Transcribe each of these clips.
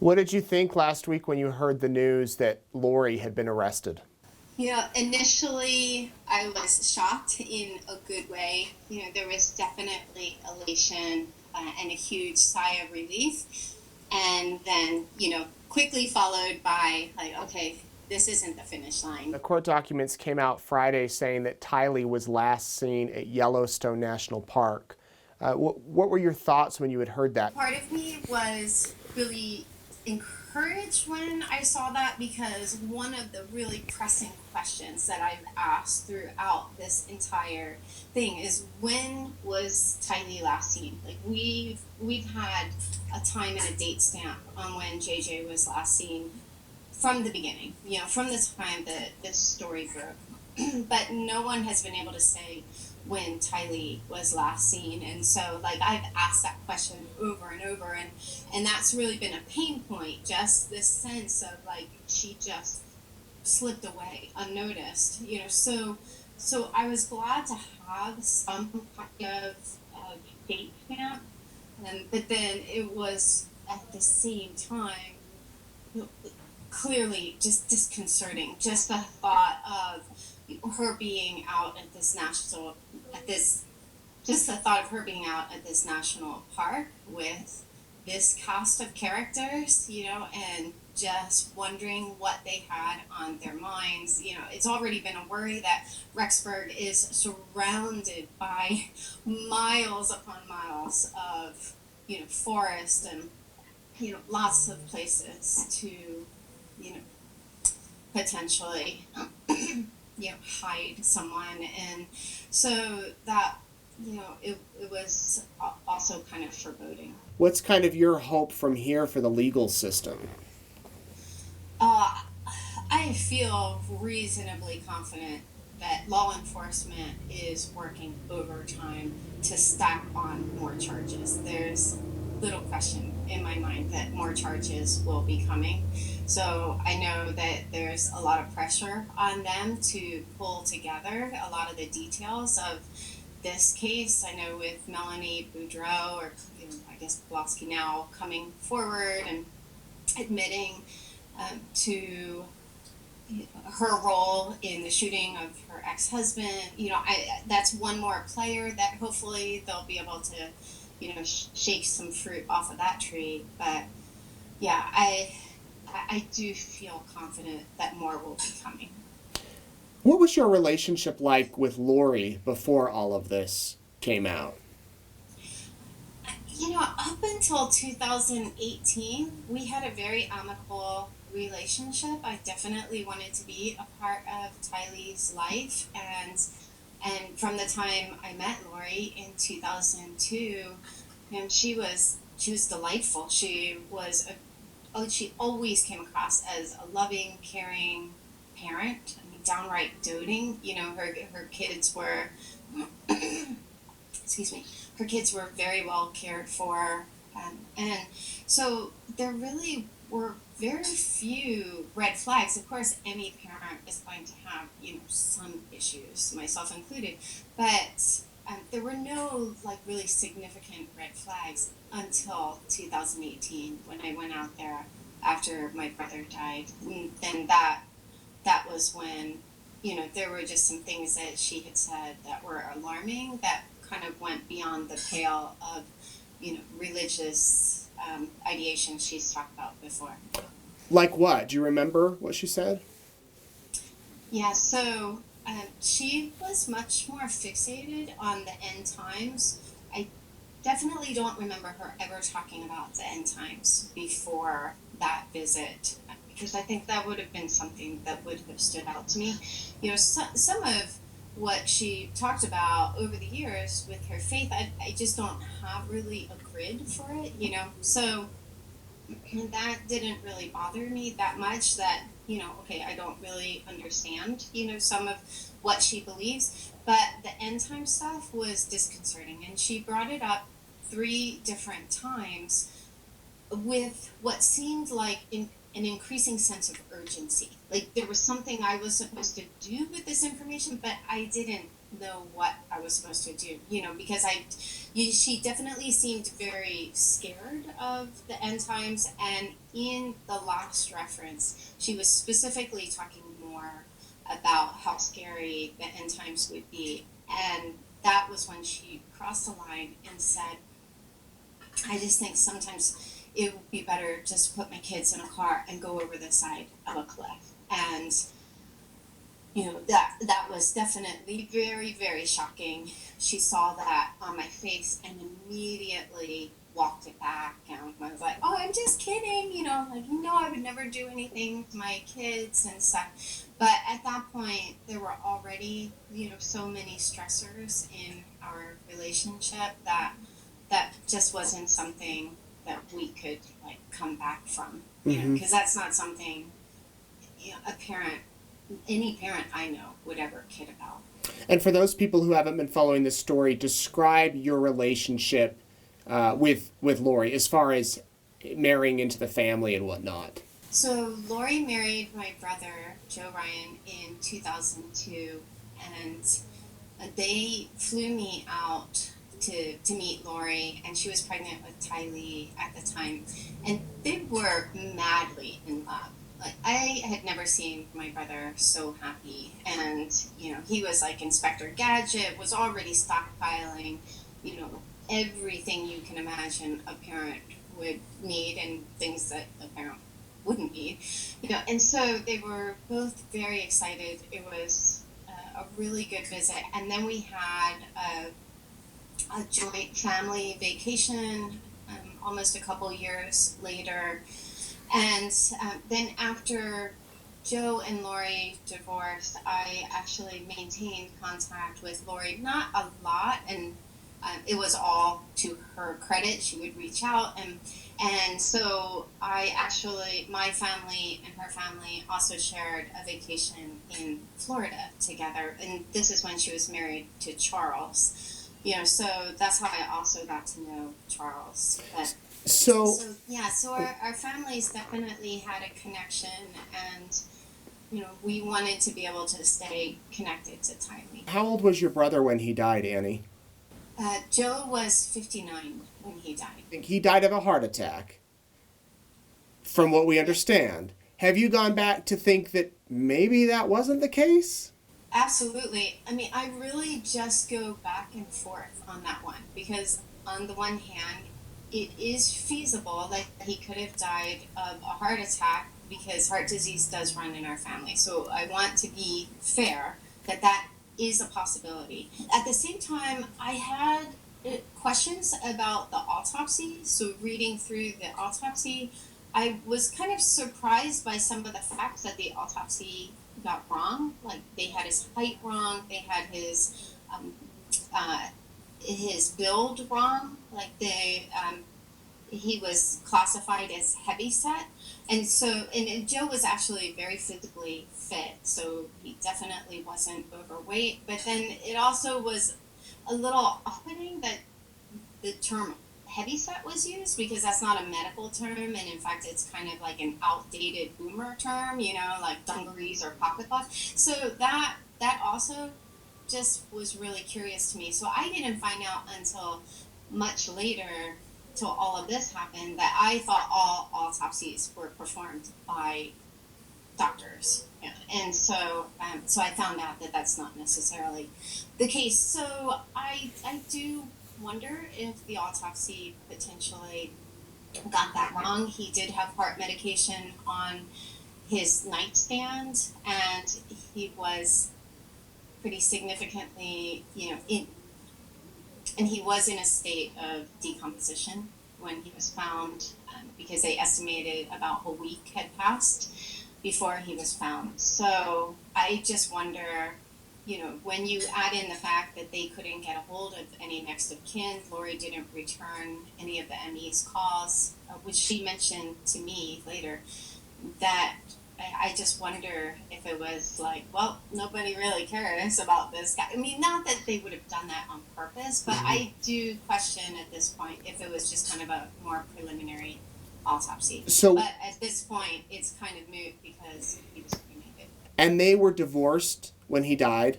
What did you think last week when you heard the news that Lori had been arrested? Initially I was shocked in a good way. There was definitely elation and a huge sigh of relief. And then, quickly followed by like, okay, this isn't the finish line. The court documents came out Friday saying that Tylee was last seen at Yellowstone National Park. What were your thoughts when you had heard that? Part of me was really encouraged when I saw that, because one of the really pressing questions that I've asked throughout this entire thing is, when was Tylee last seen? Like, we've had a time and a date stamp on when JJ was last seen from the beginning, from the time that this story broke. But no one has been able to say when Tylee was last seen. And so, like, I've asked that question over and over, and that's really been a pain point, just this sense of, like, she just slipped away unnoticed, so I was glad to have some kind of date stamp, but then it was at the same time clearly just disconcerting, just the thought of her being out at this national park with this cast of characters, and just wondering what they had on their minds. It's already been a worry that Rexburg is surrounded by miles upon miles of, forest and, lots of places to, potentially, hide someone. And so that, it was also kind of foreboding. What's kind of your hope from here for the legal system? I feel reasonably confident that law enforcement is working overtime to stack on more charges. There's little question in my mind that more charges will be coming. So I know that there's a lot of pressure on them to pull together a lot of the details of this case. I know with Melanie Boudreau, or I guess Pulaski now, coming forward and admitting to her role in the shooting of her ex-husband, that's one more player that hopefully they'll be able to, shake some fruit off of that tree. But yeah, I do feel confident that more will be coming. What was your relationship like with Lori before all of this came out? Up until 2018, we had a very amicable relationship. I definitely wanted to be a part of Tylee's life, and from the time I met Lori in 2002, she was delightful. She always came across as a loving, caring parent. I mean, downright doting. Her kids were excuse me, her kids were very well cared for, and so there really were very few red flags. Of course, any parent is going to have, some issues, myself included, but there were no, like, really significant red flags until 2018, when I went out there after my brother died. And then that was when, there were just some things that she had said that were alarming, that kind of went beyond the pale of, religious ideation she's talked about before. Like what? Do you remember what she said? Yeah, so she was much more fixated on the end times. I definitely don't remember her ever talking about the end times before that visit, because I think that would have been something that would have stood out to me. Some of what she talked about over the years with her faith, I just don't have really a grid for it, so that didn't really bother me that much, that, okay, I don't really understand, some of what she believes, but the end time stuff was disconcerting, and she brought it up 3 different times with what seemed like an increasing sense of urgency. Like, there was something I was supposed to do with this information, but I didn't know what I was supposed to do, because she definitely seemed very scared of the end times. And in the last reference, she was specifically talking more about how scary the end times would be. And that was when she crossed the line and said, I just think sometimes it would be better just to put my kids in a car and go over the side of a cliff. And that was definitely very, very shocking. She saw that on my face and immediately walked it back, and I was like, oh, I'm just kidding, I would never do anything to my kids and stuff. But at that point, there were already, so many stressors in our relationship that just wasn't something that we could come back from, because that's not something any parent I know would ever kid about. And for those people who haven't been following this story, describe your relationship with Lori as far as marrying into the family and whatnot. So Lori married my brother, Joe Ryan, in 2002, and they flew me out to meet Lori, and she was pregnant with Tylee at the time, and they were madly in love. I had never seen my brother so happy, and he was like Inspector Gadget, was already stockpiling everything you can imagine a parent would need and things that a parent wouldn't need, and so they were both very excited. It was a really good visit, and then we had a joint family vacation almost a couple years later. And then after Joe and Lori divorced, I actually maintained contact with Lori, not a lot, and it was all to her credit. She would reach out, and so my family and her family also shared a vacation in Florida together, and this is when she was married to Charles. So that's how I also got to know Charles. But So our families definitely had a connection, and we wanted to be able to stay connected to Tylee. How old was your brother when he died, Annie? Joe was 59 when he died. I think he died of a heart attack, from what we understand. Have you gone back to think that maybe that wasn't the case? Absolutely. I mean, I really just go back and forth on that one, because on the one hand, it is feasible that he could have died of a heart attack, because heart disease does run in our family. So I want to be fair that is a possibility. At the same time, I had questions about the autopsy. So reading through the autopsy, I was kind of surprised by some of the facts that the autopsy got wrong. Like, they had his height wrong, they had his build wrong. Like, he was classified as heavyset, and Joe was actually very physically fit, so he definitely wasn't overweight. But then it also was a little off-putting that the term heavyset was used, because that's not a medical term, and in fact it's kind of like an outdated boomer term, like dungarees or pocketbooks. So that also just was really curious to me. So I didn't find out until much later, till all of this happened, that I thought all autopsies were performed by doctors, and so I found out that that's not necessarily the case. So I do wonder if the autopsy potentially got that wrong. He did have heart medication on his nightstand, and he was pretty significantly, and he was in a state of decomposition when he was found, because they estimated about a week had passed before he was found. So I just wonder, when you add in the fact that they couldn't get a hold of any next of kin, Lori didn't return any of the ME's calls, which she mentioned to me later, that I just wonder if it was like, well, nobody really cares about this guy. I mean, not that they would have done that on purpose, but I do question at this point if it was just kind of a more preliminary autopsy. But at this point, it's kind of moot because he was cremated. And they were divorced when he died?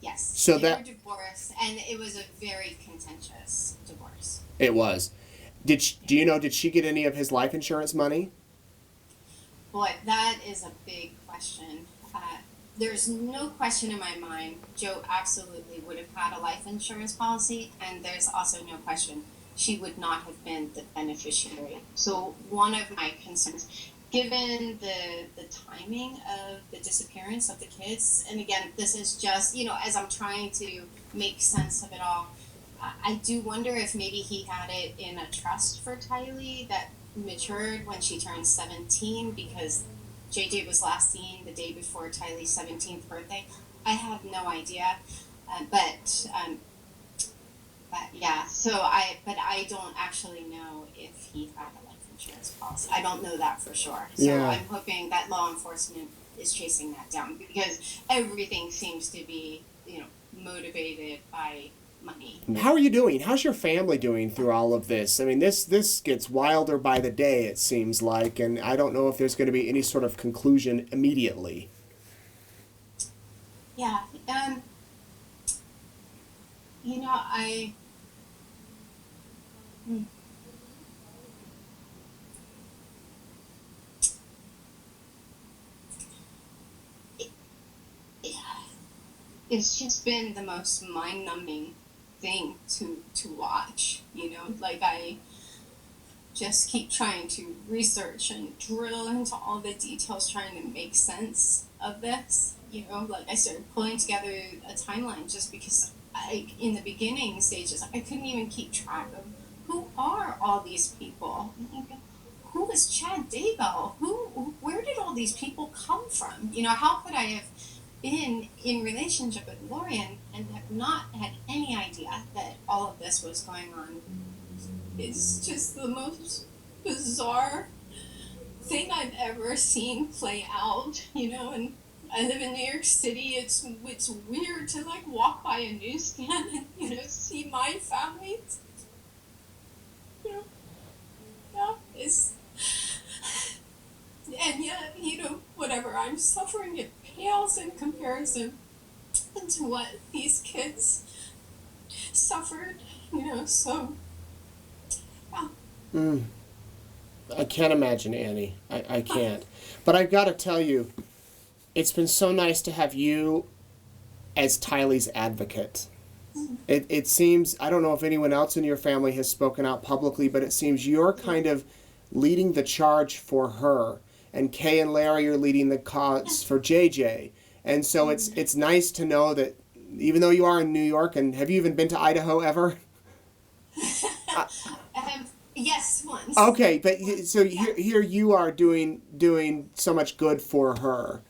Yes. So they that were divorced, and it was a very contentious divorce. it was. Do you know? Did she get any of his life insurance money? Boy, that is a big question. There's no question in my mind Joe absolutely would have had a life insurance policy, and there's also no question she would not have been the beneficiary. So one of my concerns, given the timing of the disappearance of the kids, and again, this is just, as I'm trying to make sense of it all, I do wonder if maybe he had it in a trust for Tylee that matured when she turned 17, because JJ was last seen the day before Tylee's 17th birthday. I have no idea, but yeah. But I don't actually know if he had a life insurance policy. I don't know that for sure. So Yeah. I'm hoping that law enforcement is chasing that down, because everything seems to be, motivated by money. How are you doing? How's your family doing through all of this? I mean, this gets wilder by the day, it seems like, and I don't know if there's going to be any sort of conclusion immediately. Yeah. I. It's just been the most mind-numbing thing to watch. Like, I just keep trying to research and drill into all the details, trying to make sense of this. Like, I started pulling together a timeline just because in the beginning stages, I couldn't even keep track of who are all these people. Who is Chad Daybell? Where did all these people come from? How could I have been in relationship with Lori and have not had any idea that all of this was going on? It's just the most bizarre thing I've ever seen play out, and I live in New York City. It's weird to like walk by a newsstand and see my family. Yeah, and yet whatever I'm suffering, it pales in comparison to what these kids suffered. So yeah. I can't imagine, Annie. I can't. But I've got to tell you, it's been so nice to have you as Tylee's advocate. It seems, I don't know if anyone else in your family has spoken out publicly, but it seems you're kind of leading the charge for her. And Kay and Larry are leading the cause for JJ. And so it's nice to know that even though you are in New York, and have you even been to Idaho ever? Yes, once. Okay, but so here you are doing so much good for her.